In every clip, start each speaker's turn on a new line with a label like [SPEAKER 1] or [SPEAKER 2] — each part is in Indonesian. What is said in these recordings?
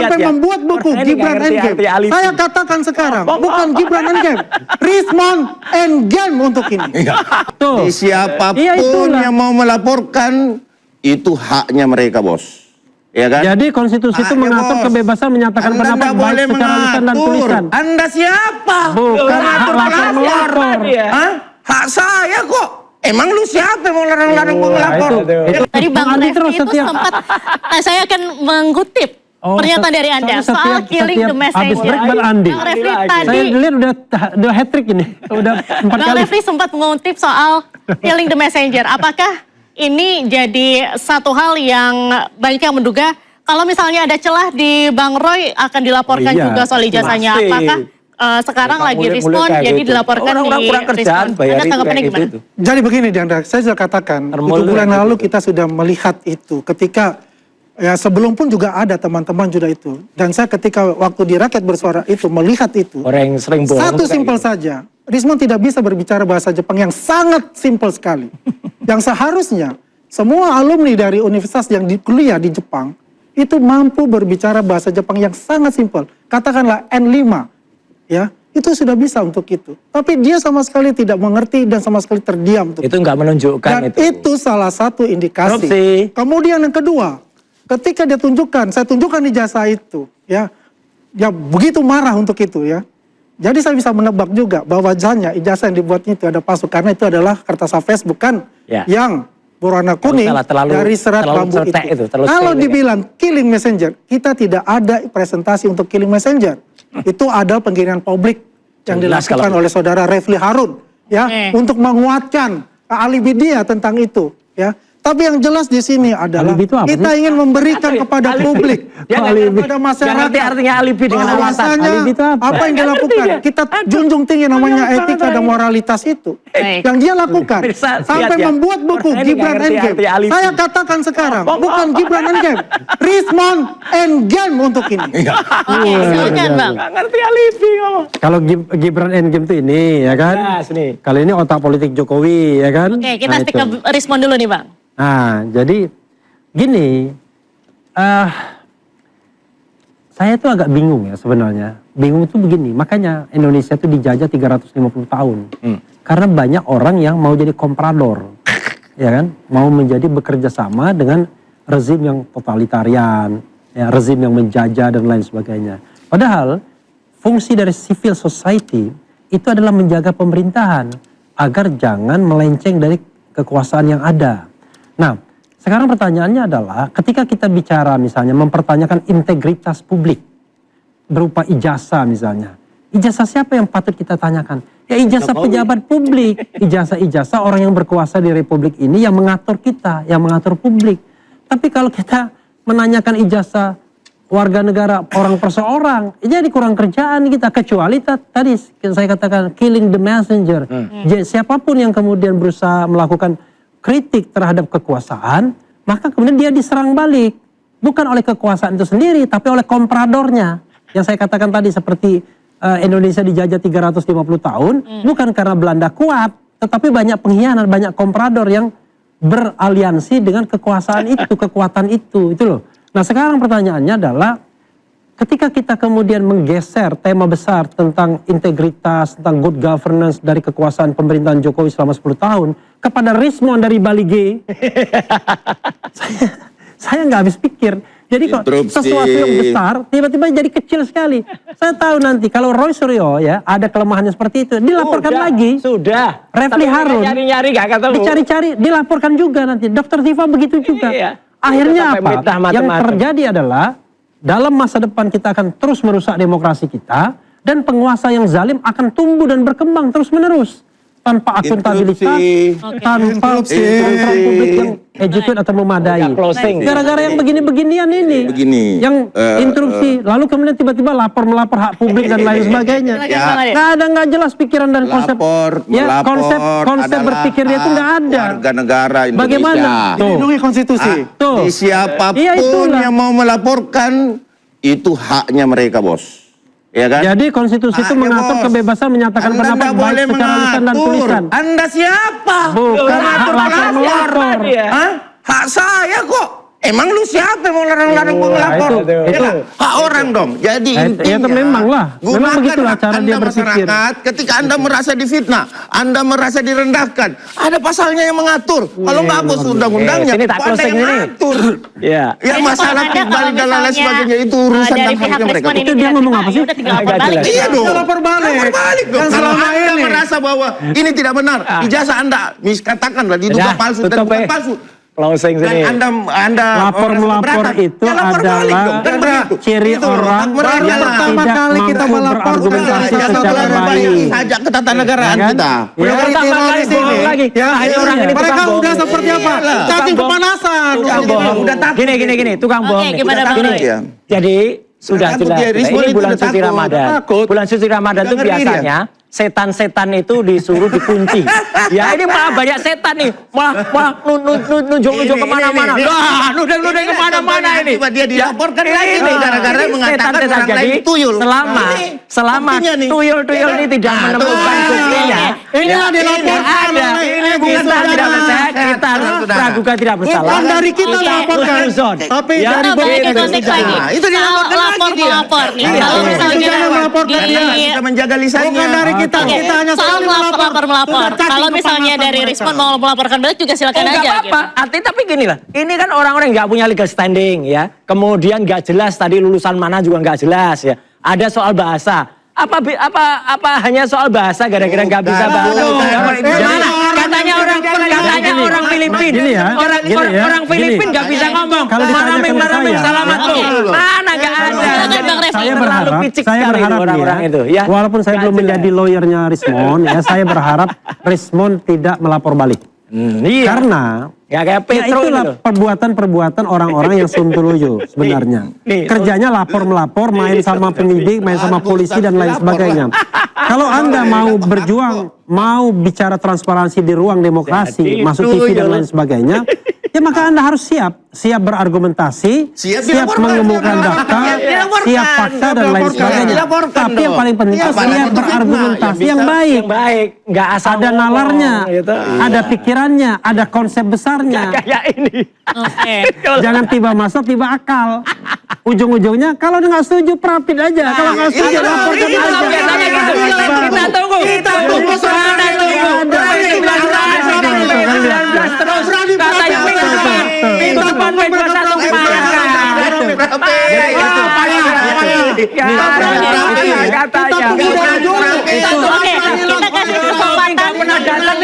[SPEAKER 1] sampai membuat buku Gibran Endgame. Saya katakan sekarang, bukan Gibran Endgame, Rismon Endgame untuk ini.
[SPEAKER 2] Siapapun yang mau melaporkan, itu haknya mereka, bos. Ya kan?
[SPEAKER 1] Jadi konstitusi itu mengatur kebebasan menyatakan pendapat baik secara lisan dan tulisan.
[SPEAKER 2] Anda siapa?
[SPEAKER 1] Bukan hak melapor.
[SPEAKER 2] Hak saya kok. Emang lu siapa yang mau larang-larang melapor?
[SPEAKER 3] Tadi Bang Refli itu sempat, saya akan mengutip pernyataan dari Anda soal killing the messenger. Bang Refli tadi,
[SPEAKER 1] saya lihat udah hat-trick ini, udah 4 kali.
[SPEAKER 3] Bang Refli sempat mengutip soal killing the messenger. Apakah ini jadi satu hal yang banyak yang menduga kalau misalnya ada celah di Bang Roy akan dilaporkan juga soal ijazahnya. Apakah sekarang lagi respon jadi dilaporkan di respon? Anda tanggapannya gimana?
[SPEAKER 1] Jadi begini Diandra, saya sudah katakan 7 bulan lalu kita sudah melihat itu ketika ya sebelum pun juga ada teman-teman juga itu. Dan saya ketika waktu di Rakyat Bersuara itu melihat itu.
[SPEAKER 4] Orang yang sering bohong.
[SPEAKER 1] Satu simpel saja. Rismon tidak bisa berbicara bahasa Jepang yang sangat simpel sekali. Yang seharusnya semua alumni dari universitas yang kuliah di Jepang itu mampu berbicara bahasa Jepang yang sangat simpel. Katakanlah N5, ya itu sudah bisa untuk itu. Tapi dia sama sekali tidak mengerti dan sama sekali terdiam.
[SPEAKER 4] Itu nggak menunjukkan
[SPEAKER 1] dan itu salah satu indikasi.
[SPEAKER 4] Korupsi.
[SPEAKER 1] Kemudian yang kedua, ketika dia tunjukkan, saya tunjukkan ijazah itu, ya begitu marah untuk itu ya. Jadi saya bisa menebak juga bahwa ijazah yang dibuatnya itu ada palsu karena itu adalah kertas Facebook kan yang berwarna kuning dari serat bambu itu. Kalau dibilang killing messenger, kita tidak ada presentasi untuk killing messenger. Itu ada penggiringan publik yang dilakukan oleh saudara Refli Harun ya untuk menguatkan alibi dia tentang itu ya. Tapi yang jelas di sini adalah kita ingin memberikan kepada publik, kepada masyarakat.
[SPEAKER 4] Artinya alibi dengan alasan.
[SPEAKER 1] Apa yang dilakukan? Kita junjung tinggi namanya etika dan moralitas itu. Yang dia lakukan sampai membuat buku Gibran Endgame. Saya katakan sekarang, bukan Gibran Endgame, Rismon Endgame untuk ini.
[SPEAKER 3] Silakan Bang.
[SPEAKER 4] Nggak ngerti alibi kamu.
[SPEAKER 1] Kalau Gibran Endgame itu ini ya kan. Kali ini otak politik Jokowi ya kan.
[SPEAKER 3] Oke, kita stick ke respon dulu nih Bang.
[SPEAKER 1] Nah, jadi gini, saya tuh agak bingung ya sebenarnya. Bingung tuh begini, makanya Indonesia tuh dijajah 350 tahun. Karena banyak orang yang mau jadi komprador, ya kan? Mau menjadi bekerja sama dengan rezim yang totalitarian, ya, rezim yang menjajah dan lain sebagainya. Padahal fungsi dari civil society itu adalah menjaga pemerintahan agar jangan melenceng dari kekuasaan yang ada. Nah, sekarang pertanyaannya adalah ketika kita bicara misalnya mempertanyakan integritas publik berupa ijazah misalnya. Ijazah siapa yang patut kita tanyakan? Ya ijazah pejabat publik, ijazah orang yang berkuasa di republik ini yang mengatur kita, yang mengatur publik. Tapi kalau kita menanyakan ijazah warga negara orang perseorang, jadi kurang kerjaan kita. Kecuali tadi saya katakan killing the messenger. Jadi, siapapun yang kemudian berusaha melakukan kritik terhadap kekuasaan, maka kemudian dia diserang balik. Bukan oleh kekuasaan itu sendiri, tapi oleh kompradornya. Yang saya katakan tadi seperti Indonesia dijajah 350 tahun, bukan karena Belanda kuat, tetapi banyak pengkhianat, banyak komprador yang beraliansi dengan kekuasaan itu, kekuatan itu loh. Nah sekarang pertanyaannya adalah, ketika kita kemudian menggeser tema besar tentang integritas, tentang good governance dari kekuasaan pemerintahan Jokowi selama 10 tahun, kepada Rismon dari Bali G, saya nggak habis pikir. Jadi kok sesuatu yang besar tiba-tiba jadi kecil sekali. Saya tahu nanti kalau Roy Suryo ya ada kelemahannya seperti itu, dilaporkan lagi.
[SPEAKER 4] Sudah.
[SPEAKER 1] Refli Harun
[SPEAKER 4] nyari-nyari gak ketemu.
[SPEAKER 1] Dicari-cari, dilaporkan juga nanti. Dr. Tifa begitu juga. Akhirnya apa? Yang terjadi adalah dalam masa depan kita akan terus merusak demokrasi kita dan penguasa yang zalim akan tumbuh dan berkembang terus-menerus. Tanpa akuntabilitas, tanpa publik yang educate atau memadai. Gara-gara yang begini-beginian ini, yang interupsi, lalu kemudian tiba-tiba melapor hak publik dan lain sebagainya. Nggak jelas pikiran dan konsep. Konsep berpikir dia itu nggak ada.
[SPEAKER 2] Warga negara Indonesia.
[SPEAKER 1] Bagaimana? Dilindungi konstitusi.
[SPEAKER 2] Siapapun yang mau melaporkan, itu haknya mereka, bos. Ya kan?
[SPEAKER 1] Jadi konstitusi itu mengatur kebebasan menyatakan pendapat baik secara lisan dan tulisan.
[SPEAKER 2] Anda siapa?
[SPEAKER 1] Bukan hak melapor.
[SPEAKER 2] Hak saya kok. Emang lu siapa yang mau larang-larang pengelapor?
[SPEAKER 1] itu.
[SPEAKER 2] Hak orang dong. Jadi
[SPEAKER 1] Ya itu memang lah. Memang begitulah cara dia berpikir.
[SPEAKER 2] Masyarakat, ketika Anda merasa difitnah, Anda merasa direndahkan, ada pasalnya yang mengatur. Kalau nggak hapus undang-undangnya,
[SPEAKER 4] sini tak
[SPEAKER 2] ada
[SPEAKER 4] closing
[SPEAKER 2] yang
[SPEAKER 4] ini.
[SPEAKER 2] mengatur.
[SPEAKER 4] Iya.
[SPEAKER 2] Ya
[SPEAKER 3] Jadi
[SPEAKER 2] masalah
[SPEAKER 3] menurut Anda
[SPEAKER 2] pribadi dan lain sebagainya itu urusan
[SPEAKER 3] dari
[SPEAKER 2] dan
[SPEAKER 3] pihak
[SPEAKER 2] haknya mereka.
[SPEAKER 3] respon ini
[SPEAKER 1] Itu dia
[SPEAKER 3] tidak
[SPEAKER 1] ngomong
[SPEAKER 3] terima,
[SPEAKER 1] apa sih?
[SPEAKER 3] ya udah tinggal lapor
[SPEAKER 4] Nggak
[SPEAKER 3] balik.
[SPEAKER 4] jelas.
[SPEAKER 2] Iya dong.
[SPEAKER 5] Lapor balik.
[SPEAKER 2] Lapor balik dong. Kalau
[SPEAKER 5] Selama
[SPEAKER 2] Anda
[SPEAKER 5] ini.
[SPEAKER 2] merasa bahwa ini tidak benar, ijazah Anda katakanlah diduga
[SPEAKER 4] Dah,
[SPEAKER 2] palsu dan
[SPEAKER 4] tutup,
[SPEAKER 2] bukan
[SPEAKER 4] eh.
[SPEAKER 2] palsu.
[SPEAKER 4] Closing
[SPEAKER 2] Dan
[SPEAKER 4] sini.
[SPEAKER 2] Anda
[SPEAKER 1] Lapor melapor
[SPEAKER 2] keberatan,
[SPEAKER 1] itu
[SPEAKER 2] ya lapor balik
[SPEAKER 1] adalah
[SPEAKER 2] dong. Kan begitu.
[SPEAKER 1] ciri
[SPEAKER 2] Itu loh,
[SPEAKER 1] orang
[SPEAKER 2] hak mereka
[SPEAKER 5] baru
[SPEAKER 2] lah.
[SPEAKER 5] pertama
[SPEAKER 1] tidak
[SPEAKER 5] kali kita
[SPEAKER 1] mampu
[SPEAKER 5] melaporkan
[SPEAKER 1] berargumentasi
[SPEAKER 5] salah satu
[SPEAKER 1] secara
[SPEAKER 5] dari
[SPEAKER 1] baik.
[SPEAKER 2] Sajak ketatanegaraan
[SPEAKER 1] Ya kan?
[SPEAKER 2] kita.
[SPEAKER 1] Ya.
[SPEAKER 4] Udah pertama
[SPEAKER 5] Teroris
[SPEAKER 4] kali
[SPEAKER 5] ini.
[SPEAKER 4] bohong lagi.
[SPEAKER 5] Ya,
[SPEAKER 4] Ini orang ini
[SPEAKER 5] mereka
[SPEAKER 4] tukang
[SPEAKER 5] udah
[SPEAKER 4] bohong.
[SPEAKER 5] seperti apa?
[SPEAKER 2] Iyalah.
[SPEAKER 5] Cacing
[SPEAKER 4] Tukang
[SPEAKER 5] kepanasan.
[SPEAKER 4] Tukang bohong.
[SPEAKER 2] Udah takut.
[SPEAKER 4] Gini, tukang bohong. nih.
[SPEAKER 3] gimana, Bang
[SPEAKER 4] Gini.
[SPEAKER 3] Roy?
[SPEAKER 2] Iya.
[SPEAKER 4] Jadi sudah
[SPEAKER 2] Takut
[SPEAKER 4] jelas.
[SPEAKER 2] dia, Rismon
[SPEAKER 4] Ini
[SPEAKER 2] itu
[SPEAKER 4] bulan
[SPEAKER 2] udah
[SPEAKER 4] suci
[SPEAKER 2] takut.
[SPEAKER 4] Ramadan.
[SPEAKER 5] Takut.
[SPEAKER 4] Bulan suci Ramadan itu
[SPEAKER 2] Udah ngerti dia.
[SPEAKER 4] biasanya setan-setan itu disuruh dikunci. Ya ini malah banyak setan nih. Malah nunjuk-nunjuk
[SPEAKER 2] Ini,
[SPEAKER 4] kemana-mana.
[SPEAKER 2] ini.
[SPEAKER 4] Wah, nudeng-nudeng
[SPEAKER 2] Ini
[SPEAKER 4] kemana-mana
[SPEAKER 2] contohnya
[SPEAKER 4] ini.
[SPEAKER 2] akibat dia dilaporkan
[SPEAKER 4] Ya,
[SPEAKER 2] lagi
[SPEAKER 4] ini.
[SPEAKER 2] nih, gara-gara
[SPEAKER 4] Ini
[SPEAKER 2] mengatakan
[SPEAKER 4] setan-setan.
[SPEAKER 2] orang lain
[SPEAKER 4] Jadi
[SPEAKER 2] tuyul.
[SPEAKER 4] selama
[SPEAKER 2] buktinya nih.
[SPEAKER 4] tuyul-tuyul ini tidak
[SPEAKER 2] Nah,
[SPEAKER 4] menemukan
[SPEAKER 2] tuh.
[SPEAKER 4] buktinya.
[SPEAKER 5] Inilah
[SPEAKER 4] ya,
[SPEAKER 5] dilaporkan
[SPEAKER 4] ada.
[SPEAKER 5] oleh
[SPEAKER 4] Kita
[SPEAKER 5] Saudara.
[SPEAKER 4] tidak bersalah, kita
[SPEAKER 2] Saudara.
[SPEAKER 4] praduga tidak bersalah.
[SPEAKER 5] Bukan dari kita
[SPEAKER 3] Oke.
[SPEAKER 5] dilaporkan.
[SPEAKER 4] Husnuzon.
[SPEAKER 5] Tapi
[SPEAKER 4] Ya,
[SPEAKER 5] dari
[SPEAKER 3] Kita balik ke
[SPEAKER 5] berbagai
[SPEAKER 3] konteks
[SPEAKER 5] sisi.
[SPEAKER 3] lagi.
[SPEAKER 2] Nah, itu
[SPEAKER 3] Soal
[SPEAKER 2] dilaporkan lagi
[SPEAKER 3] lapor
[SPEAKER 2] dia.
[SPEAKER 3] melapor nih.
[SPEAKER 2] Iya.
[SPEAKER 3] Kalau
[SPEAKER 5] Bukan
[SPEAKER 3] misalnya
[SPEAKER 5] kita melaporkan
[SPEAKER 3] di
[SPEAKER 5] dia.
[SPEAKER 2] Kita menjaga lisannya.
[SPEAKER 5] Bukan dari kita.
[SPEAKER 3] Oke,
[SPEAKER 5] Kita hanya
[SPEAKER 3] soal
[SPEAKER 5] sekali
[SPEAKER 3] melapor.
[SPEAKER 5] Sudah cacing
[SPEAKER 3] Kalau misalnya
[SPEAKER 5] kepanasan
[SPEAKER 3] dari
[SPEAKER 5] mereka.
[SPEAKER 3] Rismon mau melaporkan balik juga silakan
[SPEAKER 4] Enggak
[SPEAKER 3] aja.
[SPEAKER 4] apa-apa. Artinya tapi gini lah. Ini kan orang-orang nggak punya legal standing ya. Kemudian nggak jelas tadi lulusan mana juga nggak jelas ya. Ada soal bahasa. Apa hanya soal bahasa gara-gara nggak bisa bahasa? Gimana? Katanya orang Filipin.
[SPEAKER 1] Gini ya,
[SPEAKER 4] Orang Filipin nggak bisa ngomong.
[SPEAKER 1] Kalau ditanyakan ke saya.
[SPEAKER 4] Assalamualaikum.
[SPEAKER 3] Oke.
[SPEAKER 4] Mana nggak ada.
[SPEAKER 3] Silakan, Bang Refli.
[SPEAKER 1] Saya
[SPEAKER 4] Terlalu
[SPEAKER 1] berharap,
[SPEAKER 4] picik
[SPEAKER 1] saya
[SPEAKER 4] sekali
[SPEAKER 1] berharap
[SPEAKER 4] orang-orang
[SPEAKER 1] ya,
[SPEAKER 4] itu, ya.
[SPEAKER 1] walaupun saya
[SPEAKER 4] Nggak
[SPEAKER 1] belum
[SPEAKER 4] jelas.
[SPEAKER 1] menjadi lawyernya Rismon, ya saya berharap Rismon tidak melapor balik.
[SPEAKER 4] Iya.
[SPEAKER 1] Karena
[SPEAKER 4] Ya kayak
[SPEAKER 1] ya
[SPEAKER 4] Petro
[SPEAKER 1] itulah
[SPEAKER 4] gitu.
[SPEAKER 1] perbuatan-perbuatan orang-orang yang sontoloyo sebenarnya.
[SPEAKER 4] Nih,
[SPEAKER 1] Kerjanya lapor-melapor, main sama penyidik, main sama polisi dan lain sebagainya. Kalau Anda mau berjuang, mau bicara transparansi di ruang demokrasi,
[SPEAKER 4] Jadi,
[SPEAKER 1] masuk TV dan lain sebagainya, ya maka Anda harus siap berargumentasi,
[SPEAKER 2] Siap
[SPEAKER 1] siap
[SPEAKER 2] dilaporkan.
[SPEAKER 1] mengemukakan data,
[SPEAKER 2] Dilaporkan.
[SPEAKER 1] siap fakta dan lain
[SPEAKER 2] Dilaporkan.
[SPEAKER 1] sebagainya.
[SPEAKER 2] Dilaporkan
[SPEAKER 1] Tapi yang
[SPEAKER 2] dong.
[SPEAKER 1] paling penting
[SPEAKER 2] Iya,
[SPEAKER 1] siap
[SPEAKER 2] apalagi itu fitnah,
[SPEAKER 1] berargumentasi yang baik.
[SPEAKER 4] Yang baik, nggak asal
[SPEAKER 1] Ada
[SPEAKER 4] ngomong,
[SPEAKER 1] nalarnya,
[SPEAKER 4] gitu.
[SPEAKER 1] ada pikirannya, ada konsep besarnya.
[SPEAKER 4] Kayak ini.
[SPEAKER 3] Oke.
[SPEAKER 1] Jangan tiba masuk, tiba akal. Ujung-ujungnya kalau nggak setuju prapit aja. Kalau nggak setuju
[SPEAKER 2] iya,
[SPEAKER 1] laporkan
[SPEAKER 2] iya,
[SPEAKER 1] aja.
[SPEAKER 4] biasanya gitu. Kita tunggu.
[SPEAKER 2] Kita tunggu sampai
[SPEAKER 4] Terus katanya minggu depan. Minggu depan P21 katanya.
[SPEAKER 3] Oke, kita kasih kesempatan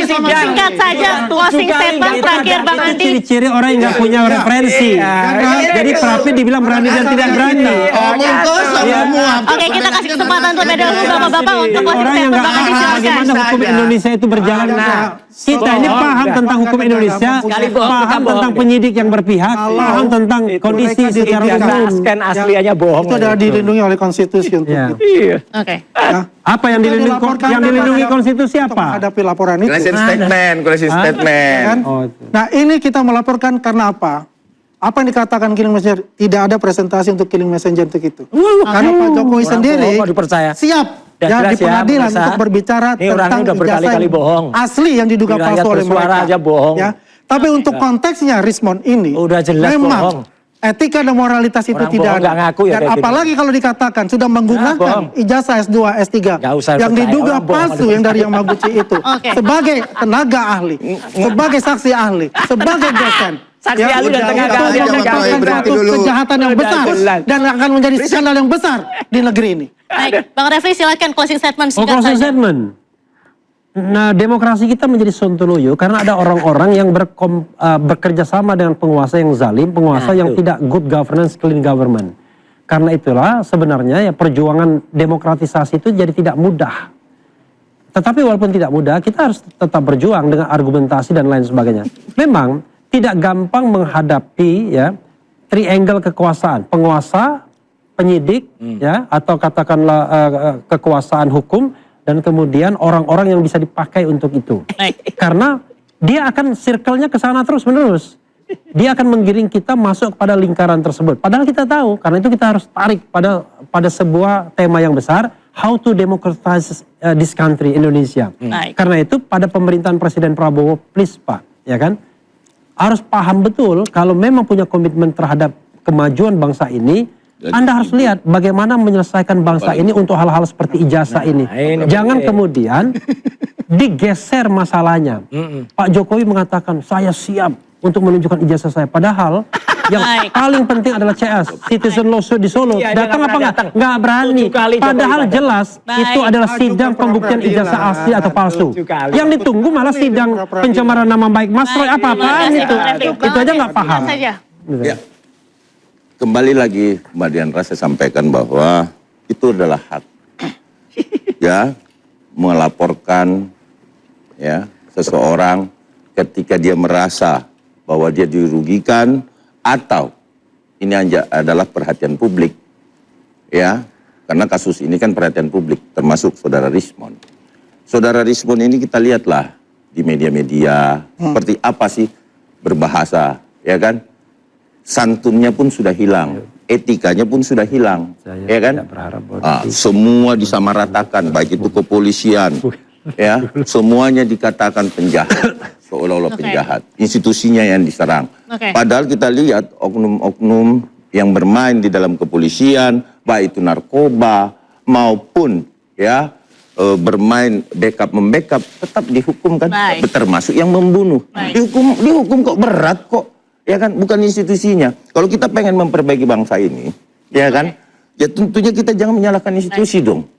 [SPEAKER 3] singkat saja closing statement terakhir Bang
[SPEAKER 1] Itu
[SPEAKER 3] Andi.
[SPEAKER 1] ciri-ciri orang yang nggak punya referensi. Jadi prapit dibilang berani dan tidak berani.
[SPEAKER 2] Omong kosong semua.
[SPEAKER 3] Oke, kita kasih kesempatan terlebih dahulu Bapak-bapak untuk closing
[SPEAKER 1] Orang yang
[SPEAKER 3] statement
[SPEAKER 1] nggak
[SPEAKER 3] Bang Andi
[SPEAKER 1] paham
[SPEAKER 3] silakan.
[SPEAKER 1] bagaimana hukum Indonesia itu berjalan. Kita ini paham tentang hukum Indonesia,
[SPEAKER 4] Sekali bohong,
[SPEAKER 1] paham
[SPEAKER 4] kita
[SPEAKER 1] tentang
[SPEAKER 4] bohong.
[SPEAKER 1] penyidik yang berpihak, paham tentang kondisi secara umum.
[SPEAKER 4] Kan aslinya bohong.
[SPEAKER 5] Itu adalah dilindungi oleh konstitusi untuk
[SPEAKER 1] Ya.
[SPEAKER 5] itu.
[SPEAKER 4] Iya.
[SPEAKER 3] Oke.
[SPEAKER 5] Ya.
[SPEAKER 1] Apa yang dilindungi konstitusi
[SPEAKER 5] Untuk
[SPEAKER 1] apa?
[SPEAKER 5] menghadapi laporan itu.
[SPEAKER 2] Closing statement.
[SPEAKER 5] Kan?
[SPEAKER 1] Oh, itu.
[SPEAKER 5] Nah ini kita melaporkan karena apa? Apa yang dikatakan Killing Messenger? Tidak ada presentasi untuk Killing Messenger untuk itu. Karena Pak Jokowi
[SPEAKER 4] Orang
[SPEAKER 5] sendiri
[SPEAKER 4] bohong kok dipercaya.
[SPEAKER 5] siap
[SPEAKER 4] Dan
[SPEAKER 5] ya,
[SPEAKER 4] jelas
[SPEAKER 5] di
[SPEAKER 4] ya,
[SPEAKER 5] pengadilan
[SPEAKER 4] pemirsa.
[SPEAKER 5] untuk berbicara
[SPEAKER 4] Ini orangnya
[SPEAKER 5] tentang
[SPEAKER 4] udah berkali-kali
[SPEAKER 5] ijazah
[SPEAKER 4] bohong.
[SPEAKER 5] asli yang diduga
[SPEAKER 4] Di rakyat
[SPEAKER 5] palsu oleh
[SPEAKER 4] bersuara
[SPEAKER 5] mereka.
[SPEAKER 4] aja bohong.
[SPEAKER 5] Ya. Tapi untuk konteksnya Rismon ini
[SPEAKER 4] Udah jelas
[SPEAKER 5] memang
[SPEAKER 4] bohong.
[SPEAKER 5] etika dan moralitas itu
[SPEAKER 4] Orang
[SPEAKER 5] tidak
[SPEAKER 4] bohong
[SPEAKER 5] ada.
[SPEAKER 4] nggak ngaku ya
[SPEAKER 5] Dan
[SPEAKER 4] kayak gini.
[SPEAKER 5] apalagi kalau dikatakan sudah
[SPEAKER 4] bohong.
[SPEAKER 5] menggunakan ijazah S2, S3
[SPEAKER 4] Nggak usah
[SPEAKER 5] yang
[SPEAKER 4] percaya,
[SPEAKER 5] diduga
[SPEAKER 4] orang bohong
[SPEAKER 5] palsu yang dari Yamaguchi itu
[SPEAKER 3] Oke.
[SPEAKER 5] sebagai tenaga ahli, sebagai saksi ahli, sebagai dosen.
[SPEAKER 4] Saksi
[SPEAKER 5] Ya,
[SPEAKER 4] ahli dan
[SPEAKER 2] udah,
[SPEAKER 4] tenaga
[SPEAKER 2] udah,
[SPEAKER 4] ahli
[SPEAKER 2] udah,
[SPEAKER 4] yang
[SPEAKER 2] udah,
[SPEAKER 4] nggak
[SPEAKER 2] berhenti
[SPEAKER 5] satu
[SPEAKER 2] dulu.
[SPEAKER 5] kejahatan yang
[SPEAKER 4] Udah
[SPEAKER 5] besar
[SPEAKER 4] jelas.
[SPEAKER 5] dan akan menjadi skandal yang besar di negeri ini.
[SPEAKER 3] Baik, Bang Refli silakan closing statement
[SPEAKER 1] Oh,
[SPEAKER 3] singkat
[SPEAKER 1] closing
[SPEAKER 3] saja.
[SPEAKER 1] statement. Nah, demokrasi kita menjadi sontoloyo karena ada orang-orang yang bekerja sama dengan penguasa yang zalim, penguasa
[SPEAKER 4] Nah,
[SPEAKER 1] yang
[SPEAKER 4] itu.
[SPEAKER 1] tidak good governance, clean government. Karena itulah sebenarnya ya perjuangan demokratisasi itu jadi tidak mudah. Tetapi walaupun tidak mudah, kita harus tetap berjuang dengan argumentasi dan lain sebagainya. Memang tidak gampang menghadapi ya triangle kekuasaan, penguasa, penyidik ya atau katakanlah kekuasaan hukum dan kemudian orang-orang yang bisa dipakai untuk itu.
[SPEAKER 3] Baik.
[SPEAKER 1] Karena dia akan circle-nya ke sana terus-menerus. Dia akan menggiring kita masuk kepada lingkaran tersebut. Padahal kita tahu, karena itu kita harus tarik pada sebuah tema yang besar, how to democratize this country, Indonesia.
[SPEAKER 3] Baik.
[SPEAKER 1] Karena itu pada pemerintahan Presiden Prabowo, please Pak, ya kan? harus paham betul kalau memang punya komitmen terhadap kemajuan bangsa ini, Anda harus lihat bagaimana menyelesaikan bangsa ini untuk hal-hal seperti ijazah ini. Jangan kemudian digeser masalahnya. Pak Jokowi mengatakan, saya siap untuk menunjukkan ijazah saya. Padahal yang paling penting adalah CS, Citizen Lawsuit di Solo. Datang apa enggak? Enggak berani. Padahal jelas itu adalah sidang pembuktian ijazah asli atau palsu. Yang ditunggu malah sidang pencemaran nama baik Mas Roy. Apa-apaan itu. Itu aja nggak paham.
[SPEAKER 2] Ya. Kembali lagi Mbak Diandra, saya sampaikan bahwa itu adalah hak. Ya, melaporkan ya seseorang ketika dia merasa bahwa dia dirugikan atau ini adalah perhatian publik, ya, karena kasus ini kan perhatian publik, termasuk saudara Rismond. Saudara Rismond ini kita lihatlah di media-media seperti apa sih berbahasa, ya kan? Santunnya pun sudah hilang, etikanya pun sudah hilang, ya kan? Semua disamaratakan, baik itu kepolisian, ya, semuanya dikatakan penjahat, seolah-olah penjahat. Institusinya yang diserang. Padahal kita lihat oknum-oknum yang bermain di dalam kepolisian, baik itu narkoba maupun ya bermain membackup, tetap dihukum kan, termasuk yang membunuh. Dihukum kok berat kok, ya kan? Bukan institusinya. Kalau kita pengen memperbaiki bangsa ini, ya kan? Ya tentunya kita jangan menyalahkan institusi dong.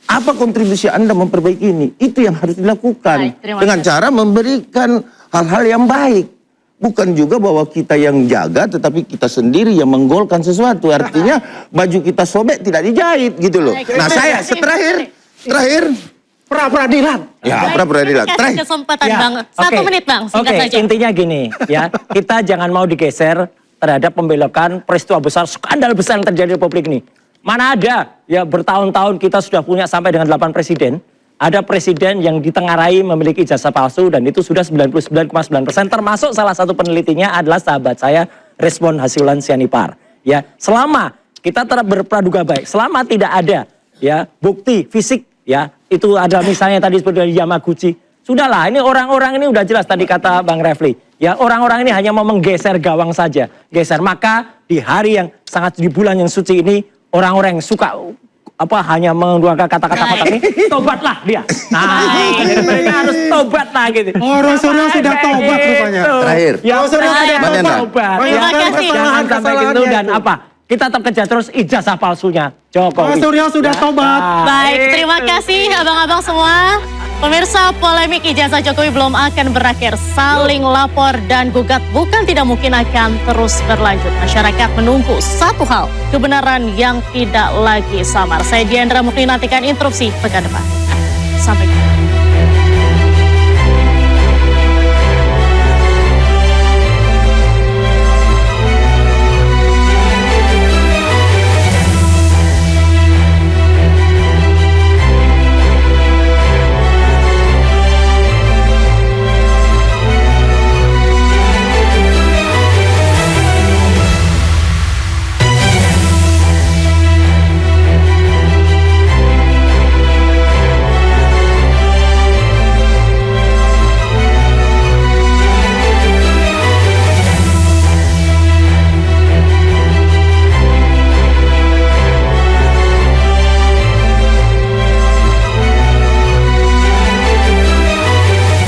[SPEAKER 2] Apa kontribusi Anda memperbaiki ini? Itu yang harus dilakukan. Dengan cara memberikan hal-hal yang baik. Bukan juga bahwa kita yang jaga, tetapi kita sendiri yang menggolkan sesuatu. Artinya baju kita sobek tidak dijahit gitu loh. Nah saya terakhir.
[SPEAKER 5] Pra-peradilan.
[SPEAKER 2] Ya, pra-peradilan.
[SPEAKER 3] Terakhir. Kesempatan Bang. 1 menit Bang, singkat saja.
[SPEAKER 4] Intinya gini ya, kita jangan mau digeser terhadap pembelokan peristiwa besar, skandal besar yang terjadi di Republik ini. Mana ada ya bertahun-tahun kita sudah punya sampai dengan 8 presiden. Ada presiden yang ditengarai memiliki ijazah palsu dan itu sudah 99,9%, termasuk salah satu penelitinya adalah sahabat saya Rismond Hasiulan Sianipar. Ya, selama kita tetap berpraduga baik, selama tidak ada ya bukti fisik ya, itu ada misalnya tadi seperti dari Yamaguchi. Sudahlah, ini orang-orang ini udah jelas tadi kata Bang Refli. Ya, orang-orang ini hanya mau menggeser gawang saja. Geser, maka di hari yang sangat di bulan yang suci ini, orang-orang yang suka hanya mengeluarkan kata-kata kotor ini, tobatlah dia. Nah, mereka harus tobat lah gitu.
[SPEAKER 5] Orang-orang sudah tobat rupanya.
[SPEAKER 2] Terakhir.
[SPEAKER 4] Ya,
[SPEAKER 5] sudah
[SPEAKER 4] tobat.
[SPEAKER 3] Terima kasih.
[SPEAKER 4] Jangan sampai gitu dan kita tetap kejar terus ijazah palsunya Jokowi.
[SPEAKER 5] Surya sudah tobat.
[SPEAKER 3] Baik, terima kasih abang-abang semua. Pemirsa, polemik ijazah Jokowi belum akan berakhir. Saling lapor dan gugat bukan tidak mungkin akan terus berlanjut. Masyarakat menunggu satu hal, kebenaran yang tidak lagi samar. Saya Diandra Mukni, nantikan interupsi pekan depan. Sampai jumpa.